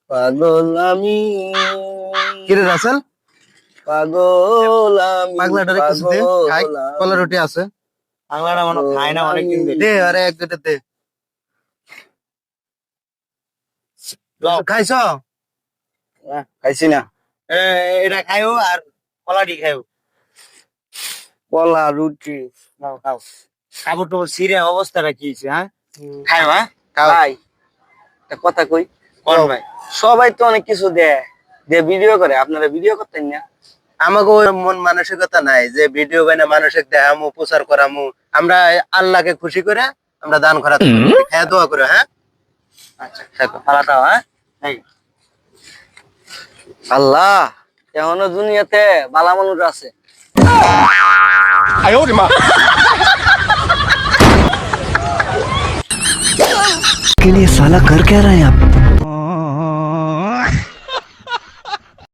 পাগল আমি, কিরে রাসেল, পাগল আমি, পাগলাটারে কিছু দে, খাই, কলা রুটি আছে, বাংলাটা মনে হয় খায় না অনেকদিন ধরে। দে আরে এক দুটো দে। লও। খাইছ? খাইছি না। এটা খাইও আর কলাটি খাইও। কলা রুটি নাও খাও। কাপড় টাপড় ছিঁড়ে অবস্থাটা কি হয়েছে, হ্যাঁ? খাইও, হ্যাঁ? খাও। ভাই একটা কথা কই, কোন ভাই? সবাই তো অনেক কিছু দেয়, দিয়ে ভিডিও করে, আপনারা ভিডিও করতেন না? আমাকে ওই মন মানসিকতা নাই যে ভিডিও বানা মানুষের দেখামু, প্রচার করামু। আমরা আল্লাহকে খুশি করে আমরা দান করা, হ্যাঁ দোয়া করে। হ্যাঁ আচ্ছা দেখো পালাটাও, হ্যাঁ? এই আল্লাহ, এখনো দুনিয়াতে ভালো মানুষ আছে। के लिए साला कर क्या रहे हैं आप?